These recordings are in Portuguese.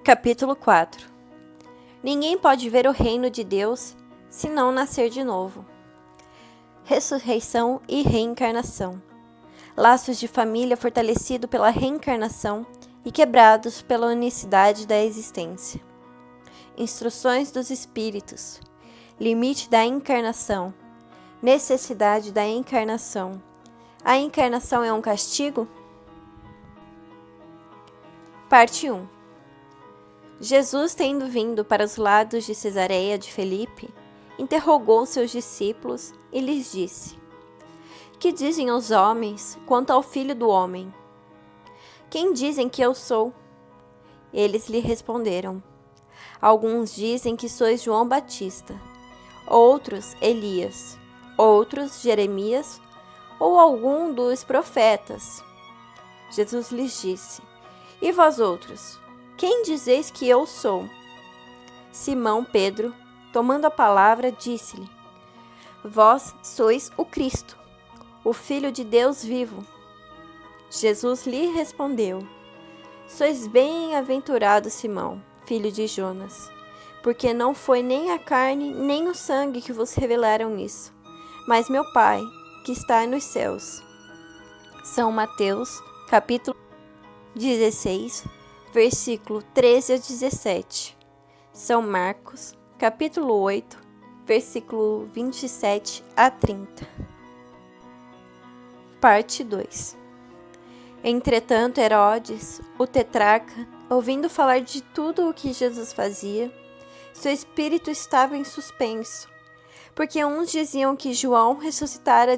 Capítulo 4. Ninguém pode ver o reino de Deus se não nascer de novo. Ressurreição e reencarnação. Laços de família fortalecidos pela reencarnação e quebrados pela unicidade da existência. Instruções dos espíritos. Limite da encarnação. Necessidade da encarnação. A encarnação é um castigo? Parte 1. Jesus, tendo vindo para os lados de Cesareia de Filipe, interrogou seus discípulos e lhes disse: Que dizem os homens quanto ao Filho do Homem? Quem dizem que eu sou? Eles lhe responderam: Alguns dizem que sois João Batista, outros Elias, outros Jeremias ou algum dos profetas. Jesus lhes disse: E vós outros? Quem dizeis que eu sou? Simão Pedro, tomando a palavra, disse-lhe: Vós sois o Cristo, o Filho de Deus vivo. Jesus lhe respondeu: Sois bem-aventurado, Simão, filho de Jonas, porque não foi nem a carne nem o sangue que vos revelaram isso, mas meu Pai, que está nos céus. São Mateus, capítulo 16, versículo 13 a 17. São Marcos, capítulo 8, versículo 27 a 30. Parte 2. Entretanto, Herodes, o tetrarca, ouvindo falar de tudo o que Jesus fazia, seu espírito estava em suspenso, porque uns diziam que João ressuscitara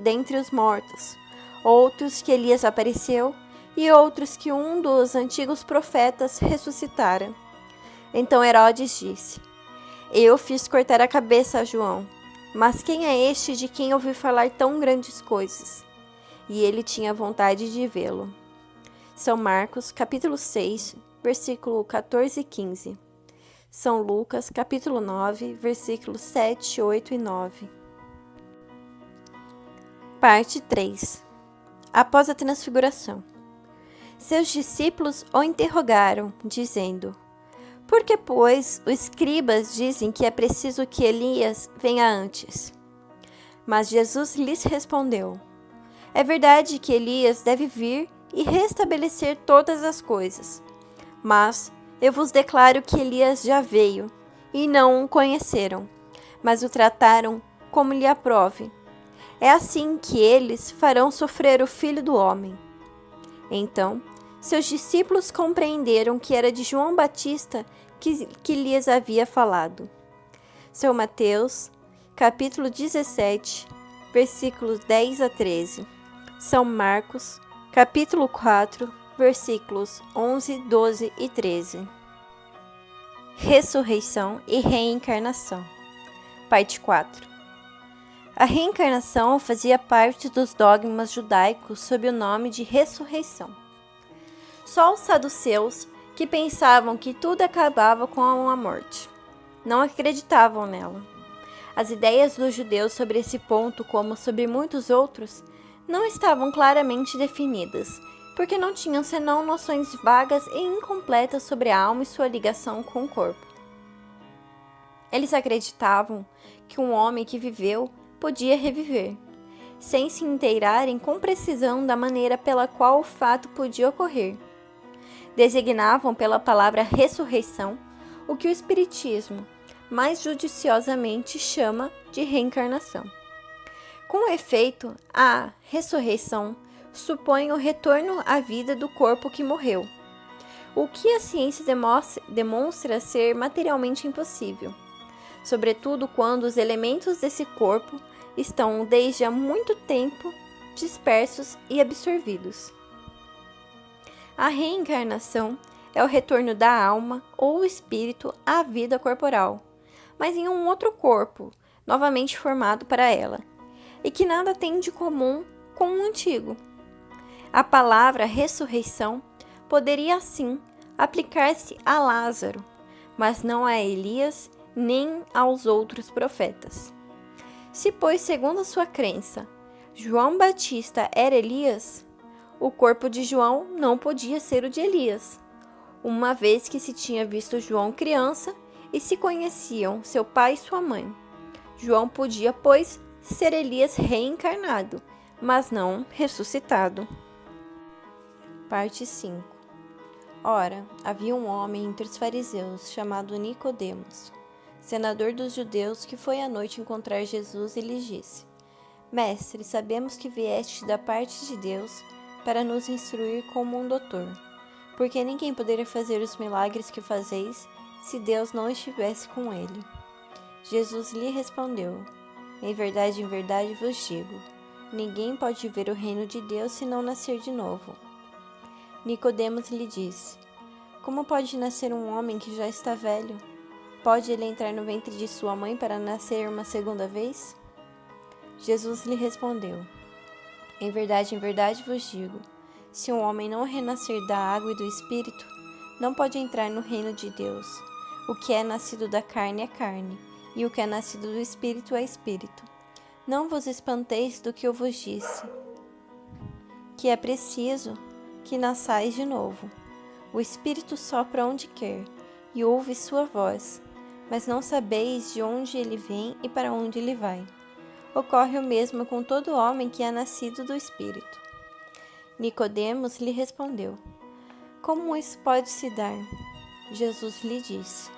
dentre os mortos, outros que Elias apareceu, e outros que um dos antigos profetas ressuscitara. Então Herodes disse: Eu fiz cortar a cabeça a João, mas quem é este de quem ouvi falar tão grandes coisas? E ele tinha vontade de vê-lo. São Marcos, capítulo 6, versículo 14 e 15. São Lucas, capítulo 9, versículos 7, 8 e 9. Parte 3. Após a transfiguração. Seus discípulos o interrogaram, dizendo: Por que, pois, os escribas dizem que é preciso que Elias venha antes? Mas Jesus lhes respondeu: É verdade que Elias deve vir e restabelecer todas as coisas. Mas eu vos declaro que Elias já veio, e não o conheceram, mas o trataram como lhe aprove. É assim que eles farão sofrer o Filho do Homem. Então, seus discípulos compreenderam que era de João Batista que lhes havia falado. São Mateus, capítulo 17, versículos 10 a 13. São Marcos, capítulo 4, versículos 11, 12 e 13. Ressurreição e reencarnação. Parte 4. A reencarnação fazia parte dos dogmas judaicos sob o nome de ressurreição. Só os saduceus, que pensavam que tudo acabava com a morte, não acreditavam nela. As ideias dos judeus sobre esse ponto, como sobre muitos outros, não estavam claramente definidas, porque não tinham senão noções vagas e incompletas sobre a alma e sua ligação com o corpo. Eles acreditavam que um homem que viveu podia reviver, sem se inteirarem com precisão da maneira pela qual o fato podia ocorrer. Designavam pela palavra ressurreição o que o Espiritismo, mais judiciosamente, chama de reencarnação. Com efeito, a ressurreição supõe o retorno à vida do corpo que morreu, o que a ciência demonstra ser materialmente impossível, sobretudo quando os elementos desse corpo estão desde há muito tempo dispersos e absorvidos. A reencarnação é o retorno da alma ou espírito à vida corporal, mas em um outro corpo, novamente formado para ela, e que nada tem de comum com o antigo. A palavra ressurreição poderia, assim, aplicar-se a Lázaro, mas não a Elias nem aos outros profetas. Se, pois, segundo a sua crença, João Batista era Elias, o corpo de João não podia ser o de Elias. uma vez que se tinha visto João criança e se conheciam seu pai e sua mãe. João podia, pois, ser Elias reencarnado, mas não ressuscitado. Parte 5. Ora, havia um homem entre os fariseus, chamado Nicodemos, senador dos judeus, que foi à noite encontrar Jesus e lhe disse: Mestre, sabemos que vieste da parte de Deus para nos instruir como um doutor, porque ninguém poderia fazer os milagres que fazeis se Deus não estivesse com ele. Jesus lhe respondeu: em verdade vos digo, ninguém pode ver o reino de Deus se não nascer de novo. Nicodemos lhe disse: como pode nascer um homem que já está velho? Pode ele entrar no ventre de sua mãe para nascer uma segunda vez? Jesus lhe respondeu: em verdade vos digo, se um homem não renascer da água e do Espírito, não pode entrar no reino de Deus. O que é nascido da carne é carne, e o que é nascido do Espírito é Espírito. Não vos espanteis do que eu vos disse, que é preciso que nasçais de novo. O Espírito sopra onde quer, e ouve sua voz, mas não sabeis de onde ele vem e para onde ele vai. Ocorre o mesmo com todo homem que é nascido do Espírito. Nicodemos lhe respondeu: como isso pode se dar? Jesus lhe disse: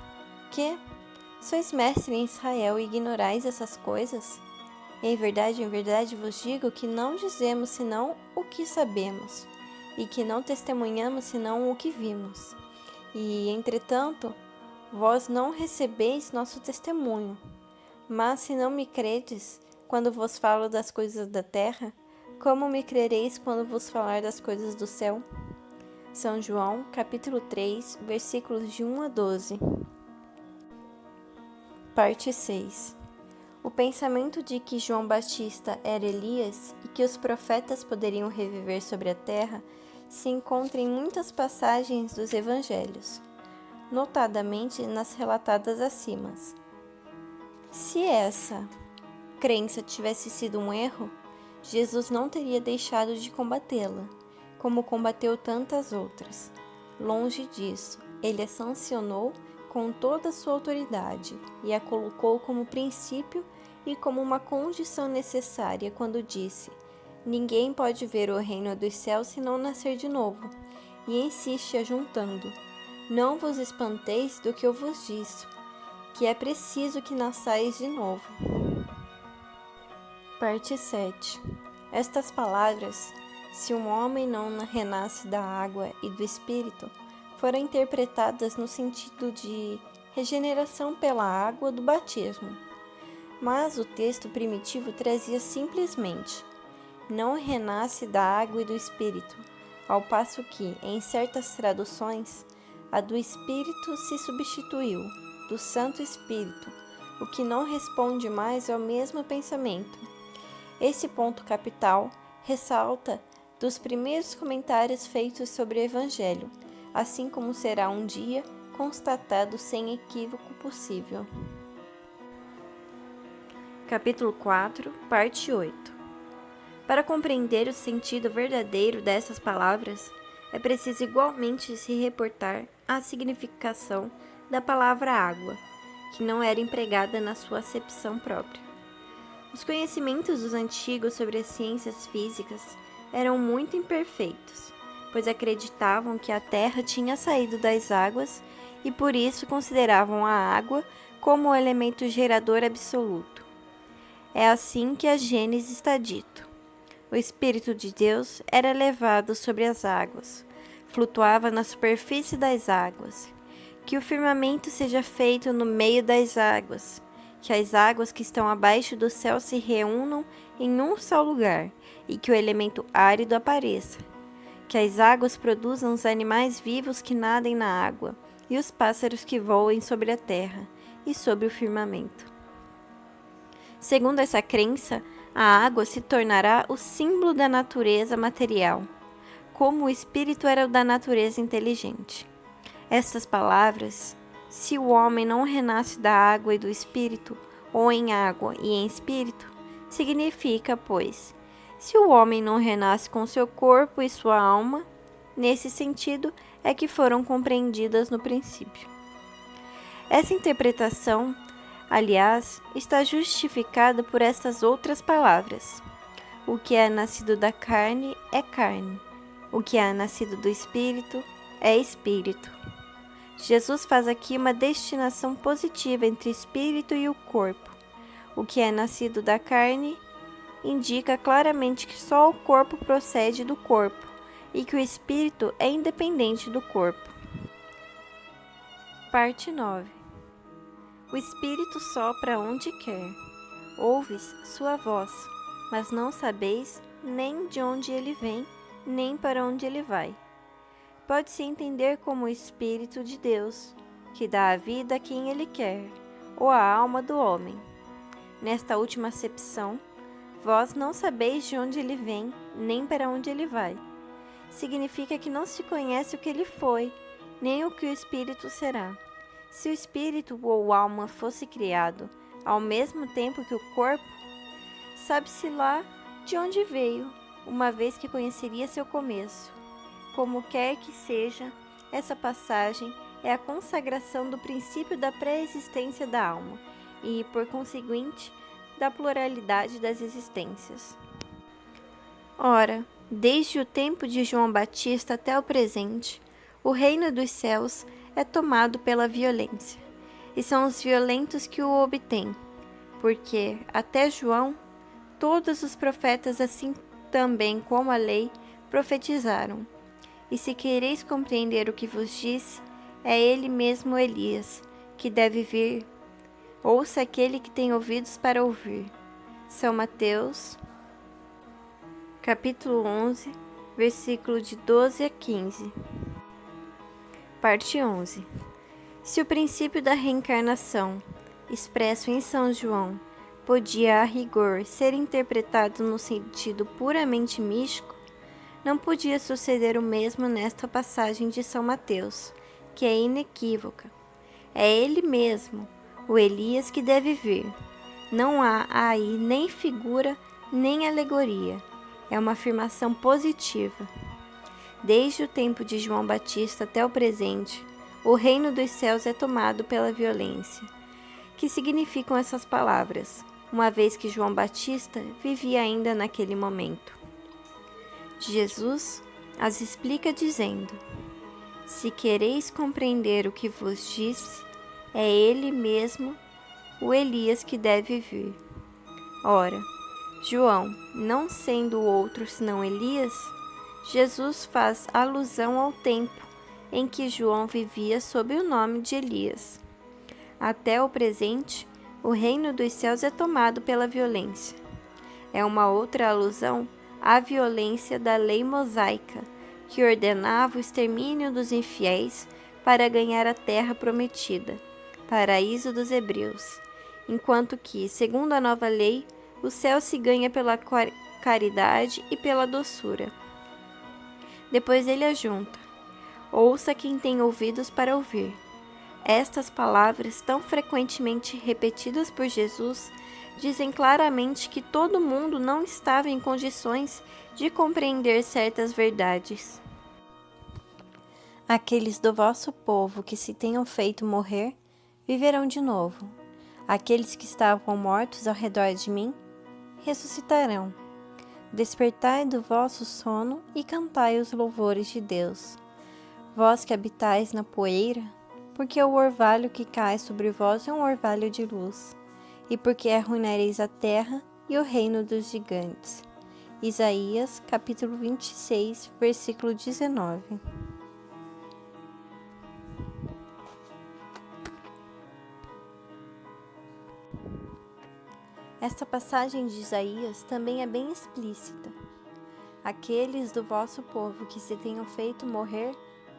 que? Sois mestre em Israel e ignorais essas coisas? Em verdade vos digo que não dizemos senão o que sabemos, e que não testemunhamos senão o que vimos. E, entretanto, vós não recebeis nosso testemunho. Mas se não me credes quando vos falo das coisas da terra, como me crereis quando vos falar das coisas do céu? São João, capítulo 3, versículos de 1 a 12. Parte 6. O pensamento de que João Batista era Elias e que os profetas poderiam reviver sobre a terra se encontra em muitas passagens dos evangelhos, notadamente nas relatadas acima. Se essa crença tivesse sido um erro, Jesus não teria deixado de combatê-la, como combateu tantas outras. Longe disso, ele a sancionou com toda a sua autoridade e a colocou como princípio e como uma condição necessária quando disse: ninguém pode ver o reino dos céus se não nascer de novo, e insiste ajuntando: não vos espanteis do que eu vos disse, que é preciso que nasçais de novo. Parte 7. Estas palavras, se um homem não renasce da água e do Espírito, foram interpretadas no sentido de regeneração pela água do batismo. Mas o texto primitivo trazia simplesmente: não renasce da água e do Espírito, ao passo que, em certas traduções, a do Espírito se substituiu do Santo Espírito, o que não responde mais ao mesmo pensamento. Esse ponto capital ressalta dos primeiros comentários feitos sobre o Evangelho, assim como será um dia constatado sem equívoco possível. Capítulo 4, parte 8. Para compreender o sentido verdadeiro dessas palavras, é preciso igualmente se reportar à significação da palavra água, que não era empregada na sua acepção própria. Os conhecimentos dos antigos sobre as ciências físicas eram muito imperfeitos, pois acreditavam que a Terra tinha saído das águas e por isso consideravam a água como o elemento gerador absoluto. É assim que a Gênesis está dito: o Espírito de Deus era levado sobre as águas, flutuava na superfície das águas, que o firmamento seja feito no meio das águas, que as águas que estão abaixo do céu se reúnam em um só lugar, e que o elemento árido apareça, que as águas produzam os animais vivos que nadem na água, e os pássaros que voem sobre a terra e sobre o firmamento. Segundo essa crença, a água se tornará o símbolo da natureza material, como o Espírito era o da natureza inteligente. Estas palavras: se o homem não renasce da água e do Espírito, ou em água e em Espírito, significa, pois, se o homem não renasce com seu corpo e sua alma, nesse sentido, é que foram compreendidas no princípio. Essa interpretação, aliás, está justificada por estas outras palavras. O que é nascido da carne é carne. O que é nascido do Espírito é Espírito. Jesus faz aqui uma destinação positiva entre espírito e o corpo. O que é nascido da carne indica claramente que só o corpo procede do corpo e que o espírito é independente do corpo. Parte 9. O espírito sopra onde quer. Ouves sua voz, mas não sabeis nem de onde ele vem, nem para onde ele vai. Pode-se entender como o Espírito de Deus, que dá a vida a quem ele quer, ou a alma do homem. Nesta última acepção, vós não sabeis de onde ele vem, nem para onde ele vai. Significa que não se conhece o que ele foi, nem o que o Espírito será. Se o Espírito ou alma fosse criado ao mesmo tempo que o corpo, sabe-se lá de onde veio, uma vez que conheceria seu começo. Como quer que seja, essa passagem é a consagração do princípio da pré-existência da alma e, por conseguinte, da pluralidade das existências. Ora, desde o tempo de João Batista até o presente, o reino dos céus é tomado pela violência, e são os violentos que o obtêm, porque, até João, todos os profetas, assim também como a lei, profetizaram. E se quereis compreender o que vos disse, é ele mesmo Elias, que deve vir. Ouça aquele que tem ouvidos para ouvir. São Mateus, capítulo 11, versículo de 12 a 15. Parte 11. Se o princípio da reencarnação, expresso em São João, podia, a rigor, ser interpretado no sentido puramente místico, não podia suceder o mesmo nesta passagem de São Mateus, que é inequívoca. É ele mesmo, o Elias, que deve vir. Não há aí nem figura, nem alegoria. É uma afirmação positiva. Desde o tempo de João Batista até o presente, o reino dos céus é tomado pela violência. Que significam essas palavras, uma vez que João Batista vivia ainda naquele momento? Jesus as explica dizendo: se quereis compreender o que vos disse, é ele mesmo, o Elias, que deve vir. Ora, João, não sendo outro senão Elias, Jesus faz alusão ao tempo em que João vivia sob o nome de Elias. Até o presente, o reino dos céus é tomado pela violência. É uma outra alusão à violência da lei mosaica, que ordenava o extermínio dos infiéis para ganhar a terra prometida, paraíso dos hebreus, enquanto que, segundo a nova lei, o céu se ganha pela caridade e pela doçura. Depois ele ajunta: ouça quem tem ouvidos para ouvir. Estas palavras, tão frequentemente repetidas por Jesus, dizem claramente que todo mundo não estava em condições de compreender certas verdades. Aqueles do vosso povo que se tenham feito morrer, viverão de novo. Aqueles que estavam mortos ao redor de mim, ressuscitarão. Despertai do vosso sono e cantai os louvores de Deus. Vós que habitais na poeira, porque o orvalho que cai sobre vós é um orvalho de luz, e porque arruinareis a terra e o reino dos gigantes. Isaías, capítulo 26, versículo 19. Esta passagem de Isaías também é bem explícita. Aqueles do vosso povo que se tenham feito morrer,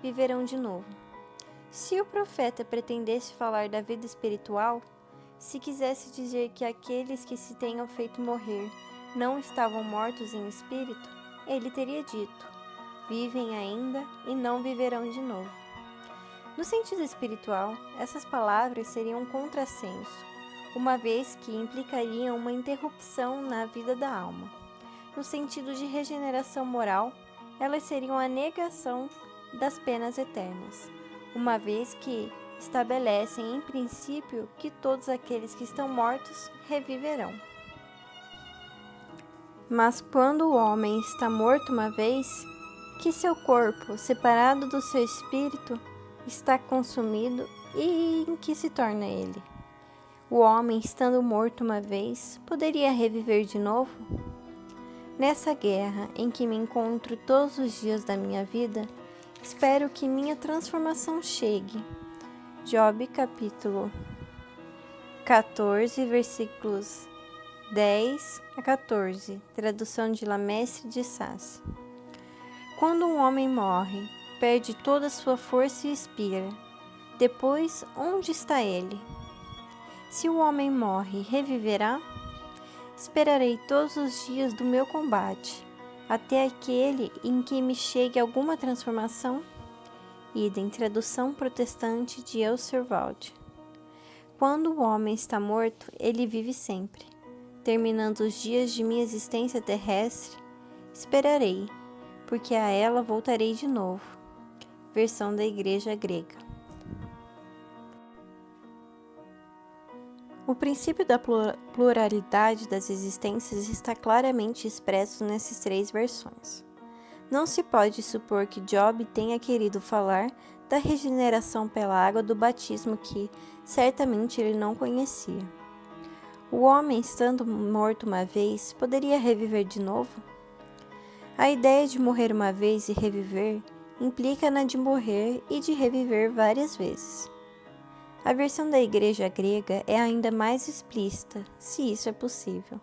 viverão de novo. Se o profeta pretendesse falar da vida espiritual, se quisesse dizer que aqueles que se tenham feito morrer não estavam mortos em espírito, ele teria dito: vivem ainda e não viverão de novo. No sentido espiritual, essas palavras seriam um contrassenso, uma vez que implicariam uma interrupção na vida da alma. No sentido de regeneração moral, elas seriam a negação das penas eternas, uma vez que estabelecem em princípio que todos aqueles que estão mortos reviverão. Mas quando o homem está morto uma vez, que seu corpo, separado do seu espírito, está consumido e em que se torna ele? O homem, estando morto uma vez, poderia reviver de novo? Nessa guerra em que me encontro todos os dias da minha vida, espero que minha transformação chegue. Job, capítulo 14, versículos 10 a 14, tradução de Lamestre de Sassi. Quando um homem morre, perde toda a sua força e expira. Depois, onde está ele? Se o homem morre, reviverá? Esperarei todos os dias do meu combate, até aquele em que me chegue alguma transformação? Idem, tradução protestante de Elserwald. Quando o homem está morto, ele vive sempre. Terminando os dias de minha existência terrestre, esperarei, porque a ela voltarei de novo. Versão da Igreja Grega. O princípio da pluralidade das existências está claramente expresso nessas três versões. Não se pode supor que Job tenha querido falar da regeneração pela água do batismo que, certamente, ele não conhecia. O homem, estando morto uma vez, poderia reviver de novo? A ideia de morrer uma vez e reviver implica na de morrer e de reviver várias vezes. A versão da Igreja Grega é ainda mais explícita, se isso é possível.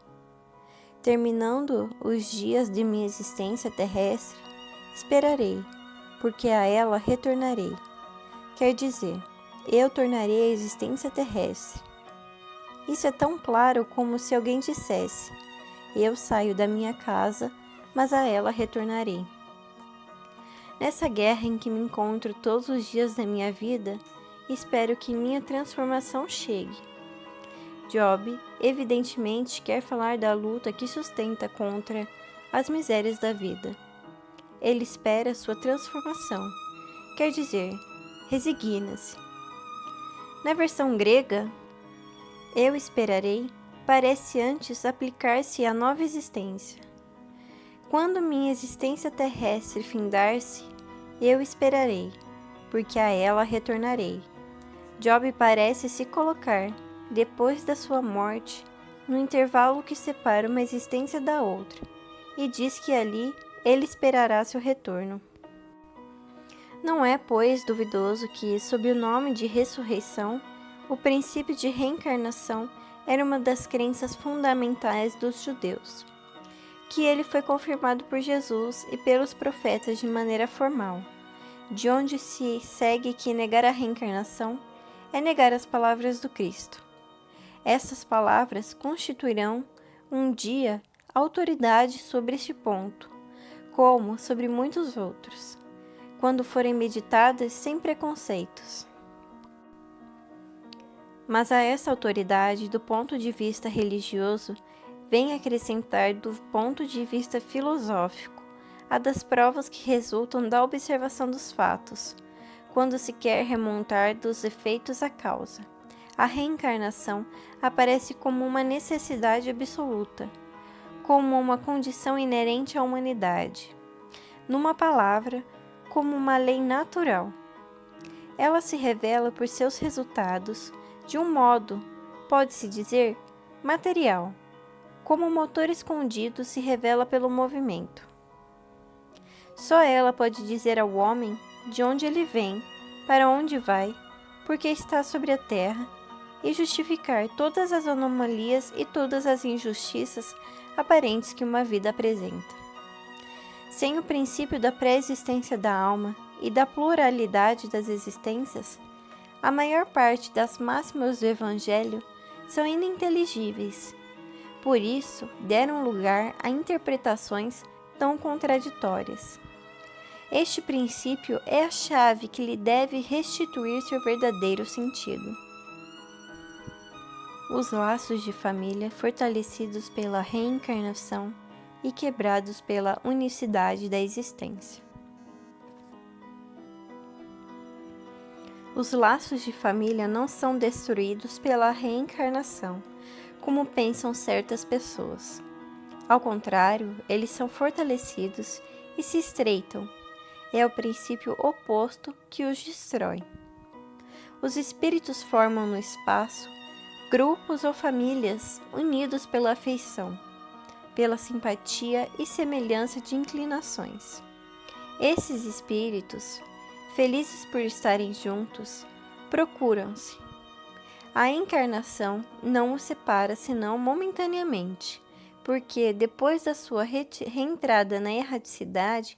Terminando os dias de minha existência terrestre, esperarei, porque a ela retornarei. Quer dizer, eu tornarei a existência terrestre. Isso é tão claro como se alguém dissesse: eu saio da minha casa, mas a ela retornarei. Nessa guerra em que me encontro todos os dias da minha vida, espero que minha transformação chegue. Job, evidentemente, quer falar da luta que sustenta contra as misérias da vida. Ele espera sua transformação, quer dizer, resigna-se. Na versão grega, eu esperarei parece antes aplicar-se à nova existência. Quando minha existência terrestre findar-se, eu esperarei, porque a ela retornarei. Job parece se colocar, depois da sua morte, no intervalo que separa uma existência da outra, e diz que ali ele esperará seu retorno. Não é, pois, duvidoso que, sob o nome de ressurreição, o princípio de reencarnação era uma das crenças fundamentais dos judeus, que ele foi confirmado por Jesus e pelos profetas de maneira formal, de onde se segue que negar a reencarnação é negar as palavras do Cristo. Essas palavras constituirão, um dia, autoridade sobre este ponto, como sobre muitos outros, quando forem meditadas sem preconceitos. Mas a essa autoridade, do ponto de vista religioso, vem acrescentar do ponto de vista filosófico a das provas que resultam da observação dos fatos, quando se quer remontar dos efeitos à causa. A reencarnação aparece como uma necessidade absoluta, como uma condição inerente à humanidade. Numa palavra, como uma lei natural. Ela se revela por seus resultados, de um modo, pode-se dizer, material, como o motor escondido se revela pelo movimento. Só ela pode dizer ao homem de onde ele vem, para onde vai, porque está sobre a terra, e justificar todas as anomalias e todas as injustiças aparentes que uma vida apresenta. Sem o princípio da pré-existência da alma e da pluralidade das existências, a maior parte das máximas do Evangelho são ininteligíveis. Por isso, deram lugar a interpretações tão contraditórias. Este princípio é a chave que lhe deve restituir seu verdadeiro sentido. Os laços de família fortalecidos pela reencarnação e quebrados pela unicidade da existência. Os laços de família não são destruídos pela reencarnação, como pensam certas pessoas. Ao contrário, eles são fortalecidos e se estreitam. É o princípio oposto que os destrói. Os espíritos formam no espaço grupos ou famílias unidos pela afeição, pela simpatia e semelhança de inclinações. Esses espíritos, felizes por estarem juntos, procuram-se. A encarnação não os separa senão momentaneamente, porque depois da sua reentrada na erraticidade,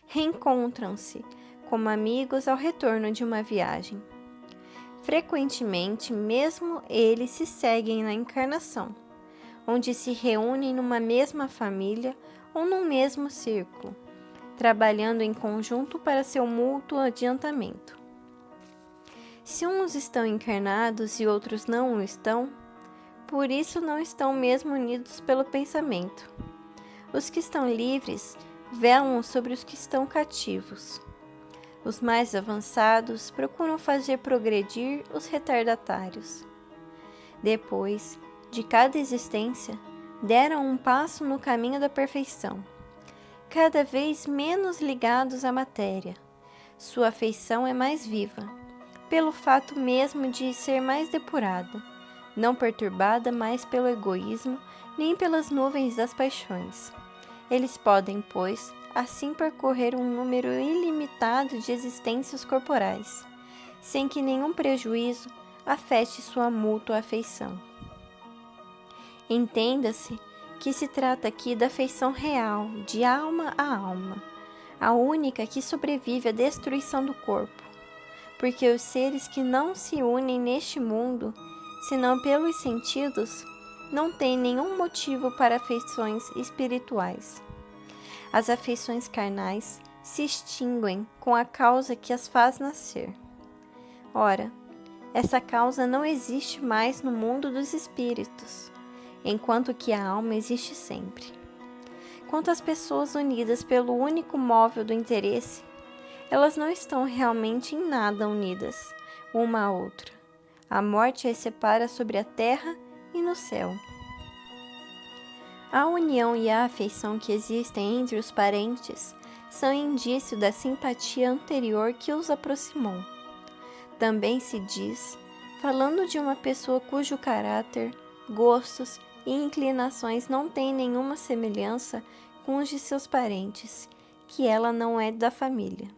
reencontram-se como amigos ao retorno de uma viagem. Frequentemente, mesmo eles se seguem na encarnação, onde se reúnem numa mesma família ou num mesmo círculo, trabalhando em conjunto para seu mútuo adiantamento. Se uns estão encarnados e outros não o estão, por isso não estão mesmo unidos pelo pensamento. Os que estão livres velam sobre os que estão cativos. Os mais avançados procuram fazer progredir os retardatários. Depois de cada existência, deram um passo no caminho da perfeição, cada vez menos ligados à matéria. Sua afeição é mais viva, pelo fato mesmo de ser mais depurada, não perturbada mais pelo egoísmo nem pelas nuvens das paixões. Eles podem, pois, assim percorrer um número ilimitado de existências corporais, sem que nenhum prejuízo afete sua mútua afeição. Entenda-se que se trata aqui da afeição real, de alma a alma, a única que sobrevive à destruição do corpo, porque os seres que não se unem neste mundo, senão pelos sentidos, não têm nenhum motivo para afeições espirituais. As afeições carnais se extinguem com a causa que as faz nascer. Ora, essa causa não existe mais no mundo dos espíritos, enquanto que a alma existe sempre. Quanto às pessoas unidas pelo único móvel do interesse, elas não estão realmente em nada unidas, uma à outra. A morte as separa sobre a terra e no céu. A união e a afeição que existem entre os parentes são indício da simpatia anterior que os aproximou. Também se diz, falando de uma pessoa cujo caráter, gostos e inclinações não têm nenhuma semelhança com os de seus parentes, que ela não é da família.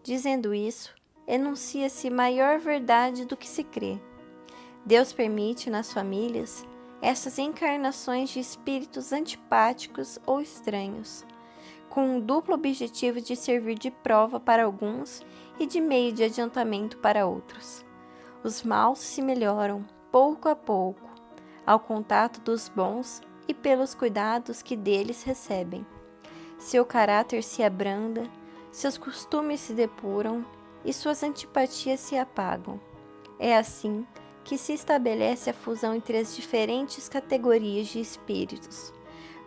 Dizendo isso, enuncia-se maior verdade do que se crê. Deus permite nas famílias essas encarnações de espíritos antipáticos ou estranhos, com o duplo objetivo de servir de prova para alguns e de meio de adiantamento para outros. Os maus se melhoram, pouco a pouco, ao contato dos bons e pelos cuidados que deles recebem. Seu caráter se abranda, seus costumes se depuram e suas antipatias se apagam. É assim que se estabelece a fusão entre as diferentes categorias de espíritos,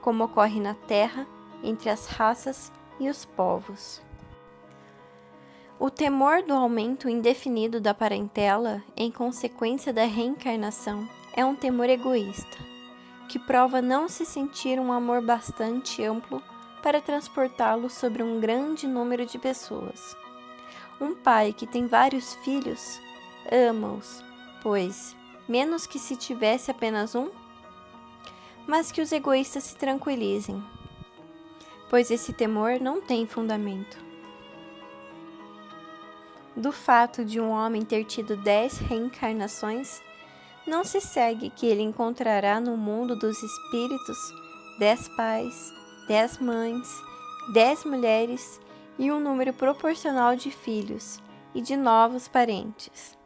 como ocorre na Terra, entre as raças e os povos. O temor do aumento indefinido da parentela, em consequência da reencarnação, é um temor egoísta, que prova não se sentir um amor bastante amplo para transportá-lo sobre um grande número de pessoas. Um pai que tem vários filhos ama-os, pois, menos que se tivesse apenas um, mas que os egoístas se tranquilizem, pois esse temor não tem fundamento. Do fato de um homem ter tido 10 reencarnações, não se segue que ele encontrará no mundo dos espíritos 10 pais, 10 mães, 10 mulheres e um número proporcional de filhos e de novos parentes.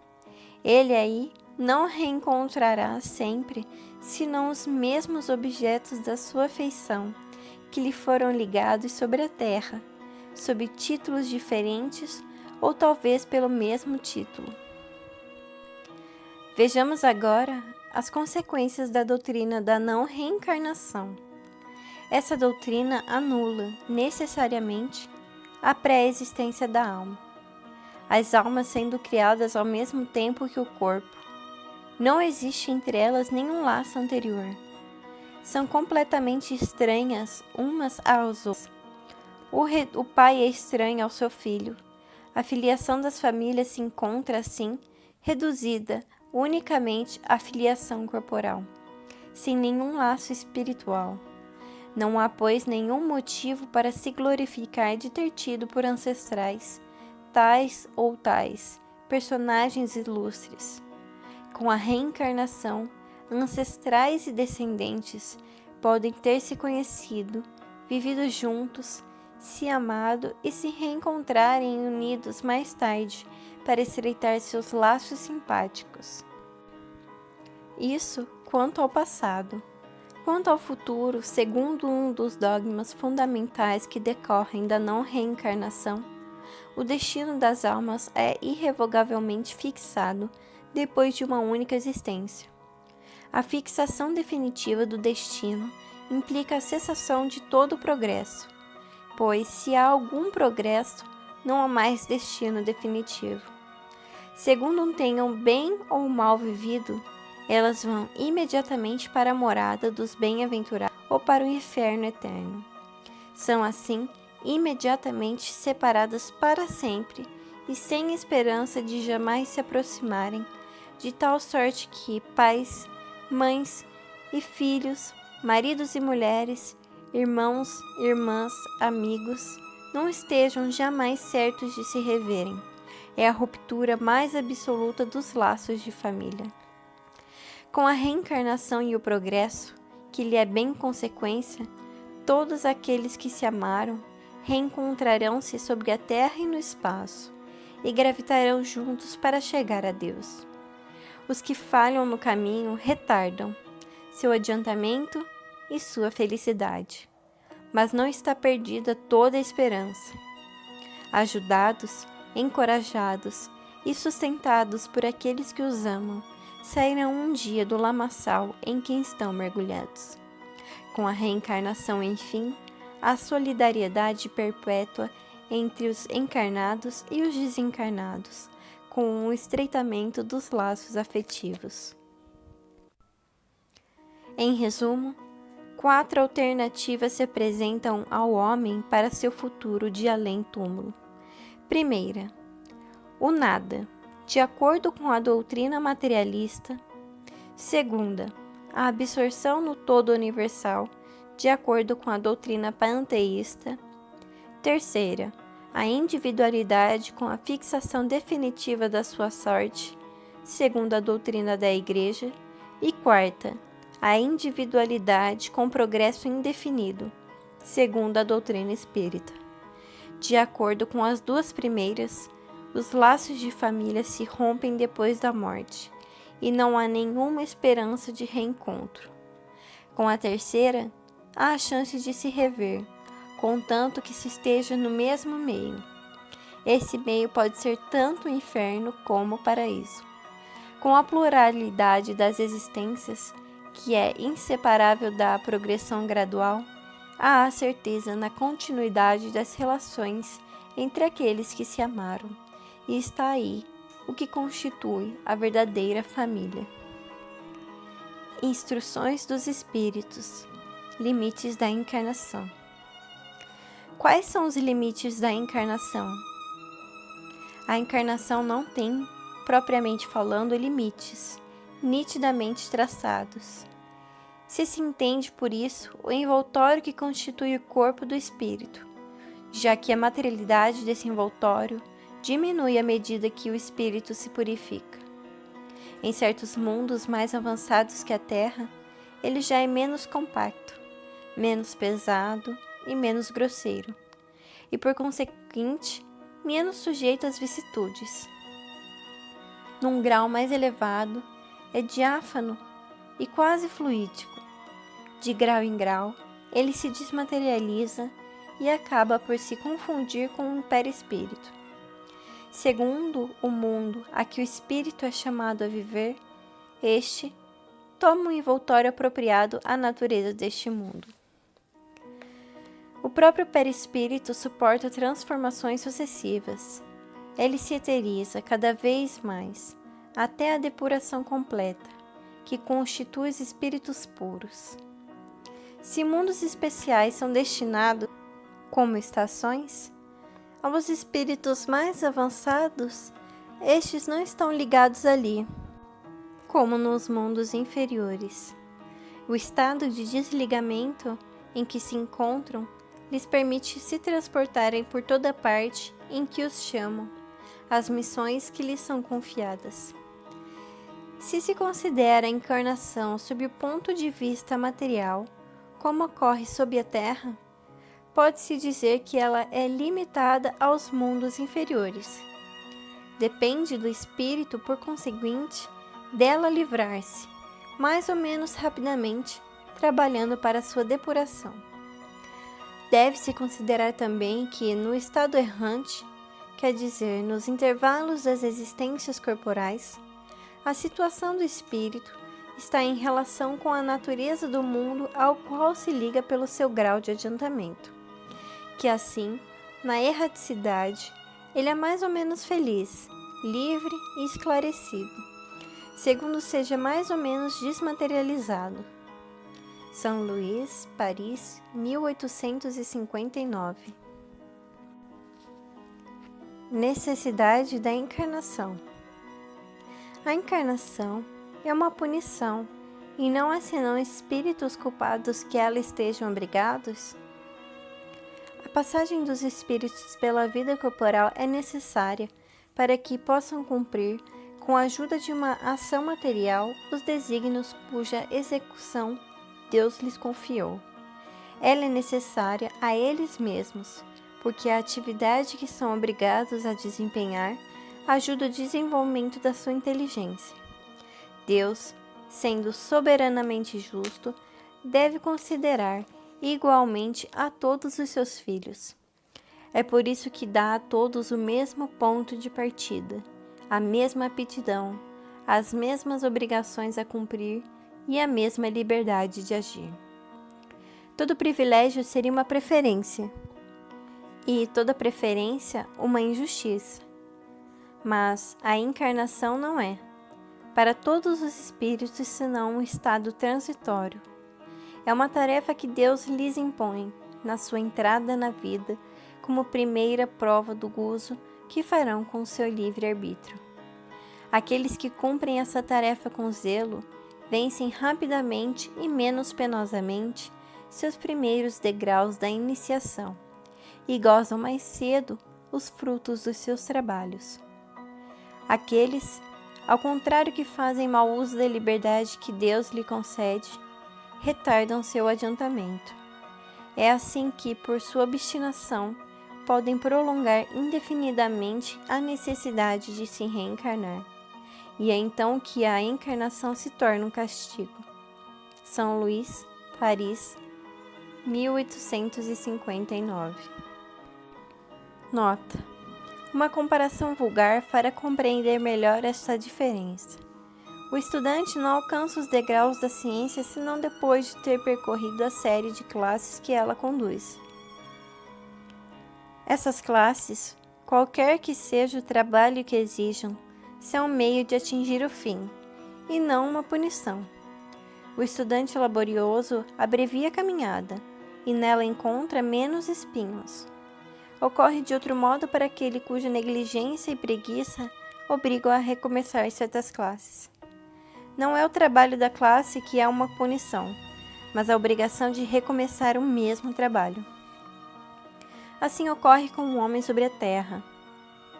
Ele aí não reencontrará sempre senão os mesmos objetos da sua afeição, que lhe foram ligados sobre a terra, sob títulos diferentes ou talvez pelo mesmo título. Vejamos agora as consequências da doutrina da não reencarnação. Essa doutrina anula, necessariamente, a pré-existência da alma. as almas sendo criadas ao mesmo tempo que o corpo. Não existe entre elas nenhum laço anterior. São completamente estranhas umas aos outros. O pai é estranho ao seu filho. A filiação das famílias se encontra, assim, reduzida unicamente à filiação corporal, sem nenhum laço espiritual. Não há, pois, nenhum motivo para se glorificar de ter tido por ancestrais tais ou tais personagens ilustres. Com a reencarnação, ancestrais e descendentes podem ter se conhecido, vivido juntos, se amado e se reencontrarem unidos mais tarde para estreitar seus laços simpáticos. Isso quanto ao passado. Quanto ao futuro, segundo um dos dogmas fundamentais que decorrem da não reencarnação, o destino das almas é irrevogavelmente fixado depois de uma única existência. A fixação definitiva do destino implica a cessação de todo progresso, pois se há algum progresso, não há mais destino definitivo. Segundo tenham bem ou mal vivido, elas vão imediatamente para a morada dos bem-aventurados ou para o inferno eterno. São, assim, imediatamente separadas para sempre e sem esperança de jamais se aproximarem, de tal sorte que pais, mães e filhos, maridos e mulheres, irmãos, irmãs, amigos, não estejam jamais certos de se reverem. É a ruptura mais absoluta dos laços de família. Com a reencarnação e o progresso, que lhe é bem consequência, todos aqueles que se amaram reencontrarão-se sobre a terra e no espaço, e gravitarão juntos para chegar a Deus. Os que falham no caminho retardam seu adiantamento e sua felicidade, mas não está perdida toda a esperança. Ajudados, encorajados e sustentados por aqueles que os amam, sairão um dia do lamaçal em que estão mergulhados. Com a reencarnação, enfim, a solidariedade perpétua entre os encarnados e os desencarnados, com o estreitamento dos laços afetivos. Em resumo, 4 alternativas se apresentam ao homem para seu futuro de além-túmulo. Primeira, o nada, de acordo com a doutrina materialista. Segunda, a absorção no todo universal, de acordo com a doutrina panteísta. Terceira, a individualidade com a fixação definitiva da sua sorte, segundo a doutrina da Igreja. E quarta, a individualidade com progresso indefinido, segundo a doutrina espírita. De acordo com as duas primeiras, os laços de família se rompem depois da morte, e não há nenhuma esperança de reencontro. Com a terceira, há a chance de se rever, contanto que se esteja no mesmo meio. Esse meio pode ser tanto o inferno como o paraíso. Com a pluralidade das existências, que é inseparável da progressão gradual, há a certeza na continuidade das relações entre aqueles que se amaram, e está aí o que constitui a verdadeira família. Instruções dos Espíritos. Limites da encarnação. Quais são os limites da encarnação? A encarnação não tem, propriamente falando, limites, nitidamente traçados. Se entende, por isso, o envoltório que constitui o corpo do espírito, já que a materialidade desse envoltório diminui à medida que o espírito se purifica. Em certos mundos mais avançados que a Terra, ele já é menos compacto, menos pesado e menos grosseiro, e por conseguinte, menos sujeito às vicissitudes. Num grau mais elevado, é diáfano e quase fluídico. De grau em grau, ele se desmaterializa e acaba por se confundir com o perispírito. Segundo o mundo a que o espírito é chamado a viver, este toma um envoltório apropriado à natureza deste mundo. O próprio perispírito suporta transformações sucessivas. ele se eteriza cada vez mais, até a depuração completa, que constitui os espíritos puros. Se mundos especiais são destinados, como estações, aos espíritos mais avançados, estes não estão ligados ali, como nos mundos inferiores. O estado de desligamento em que se encontram lhes permite se transportarem por toda parte em que os chamam, as missões que lhes são confiadas. Se se considera a encarnação sob o ponto de vista material, como ocorre sob a Terra, pode-se dizer que ela é limitada aos mundos inferiores. Depende do espírito, por conseguinte, dela livrar-se, mais ou menos rapidamente, trabalhando para sua depuração. Deve-se considerar também que, no estado errante, quer dizer, nos intervalos das existências corporais, a situação do espírito está em relação com a natureza do mundo ao qual se liga pelo seu grau de adiantamento, que assim, na erraticidade, ele é mais ou menos feliz, livre e esclarecido, segundo seja mais ou menos desmaterializado. São Luís, Paris, 1859. Necessidade da encarnação. A encarnação é uma punição, e não há senão espíritos culpados que ela estejam obrigados. A passagem dos espíritos pela vida corporal é necessária para que possam cumprir, com a ajuda de uma ação material, os desígnios cuja execução Deus lhes confiou. Ela é necessária a eles mesmos, porque a atividade que são obrigados a desempenhar ajuda o desenvolvimento da sua inteligência. Deus, sendo soberanamente justo, deve considerar igualmente a todos os seus filhos. É por isso que dá a todos o mesmo ponto de partida, a mesma aptidão, as mesmas obrigações a cumprir e a mesma liberdade de agir. Todo privilégio seria uma preferência, e toda preferência uma injustiça. Mas a encarnação não é, para todos os espíritos, senão um estado transitório. É uma tarefa que Deus lhes impõe, na sua entrada na vida, como primeira prova do gozo que farão com o seu livre-arbítrio. Aqueles que cumprem essa tarefa com zelo, vencem rapidamente e menos penosamente seus primeiros degraus da iniciação e gozam mais cedo os frutos dos seus trabalhos. Aqueles, ao contrário que fazem mau uso da liberdade que Deus lhe concede, retardam seu adiantamento. É assim que, por sua obstinação, podem prolongar indefinidamente a necessidade de se reencarnar. E é então que a encarnação se torna um castigo. São Luís, Paris, 1859. Nota: uma comparação vulgar fará compreender melhor esta diferença. O estudante não alcança os degraus da ciência senão depois de ter percorrido a série de classes que ela conduz. Essas classes, qualquer que seja o trabalho que exijam, são um meio de atingir o fim, e não uma punição. O estudante laborioso abrevia a caminhada, e nela encontra menos espinhos. Ocorre de outro modo para aquele cuja negligência e preguiça obrigam a recomeçar certas classes. Não é o trabalho da classe que é uma punição, mas a obrigação de recomeçar o mesmo trabalho. Assim ocorre com o homem sobre a terra.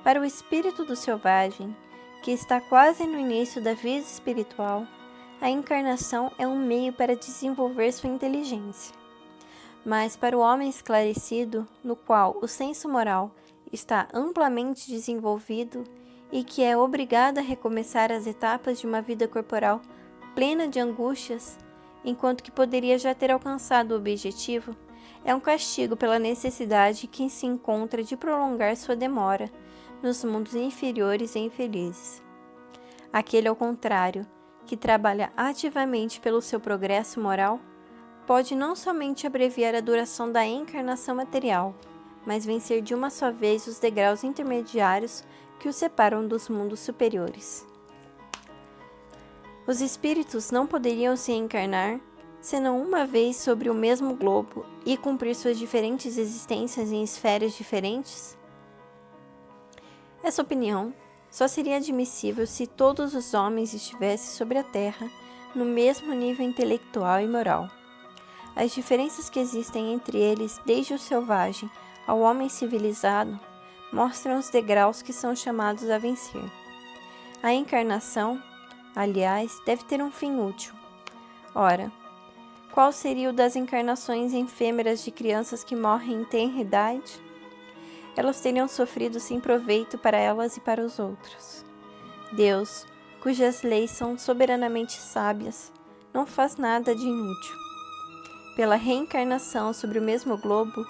Para o espírito do selvagem, que está quase no início da vida espiritual, a encarnação é um meio para desenvolver sua inteligência. Mas para o homem esclarecido, no qual o senso moral está amplamente desenvolvido e que é obrigado a recomeçar as etapas de uma vida corporal plena de angústias, enquanto que poderia já ter alcançado o objetivo, é um castigo pela necessidade que se encontra de prolongar sua demora nos mundos inferiores e infelizes. Aquele, ao contrário, que trabalha ativamente pelo seu progresso moral, pode não somente abreviar a duração da encarnação material, mas vencer de uma só vez os degraus intermediários que os separam dos mundos superiores. Os espíritos não poderiam se encarnar senão uma vez sobre o mesmo globo e cumprir suas diferentes existências em esferas diferentes? Essa opinião só seria admissível se todos os homens estivessem sobre a Terra no mesmo nível intelectual e moral. As diferenças que existem entre eles, desde o selvagem ao homem civilizado, mostram os degraus que são chamados a vencer. A encarnação, aliás, deve ter um fim útil. Ora, qual seria o das encarnações efêmeras de crianças que morrem em tenra idade? Elas teriam sofrido sem proveito para elas e para os outros. Deus, cujas leis são soberanamente sábias, não faz nada de inútil. Pela reencarnação sobre o mesmo globo,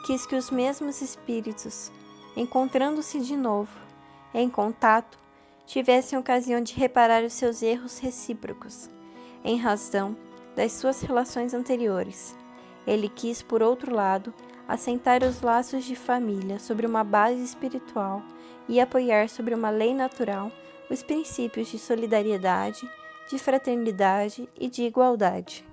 quis que os mesmos espíritos, encontrando-se de novo, em contato, tivessem ocasião de reparar os seus erros recíprocos, em razão das suas relações anteriores. Ele quis, por outro lado, assentar os laços de família sobre uma base espiritual e apoiar sobre uma lei natural os princípios de solidariedade, de fraternidade e de igualdade.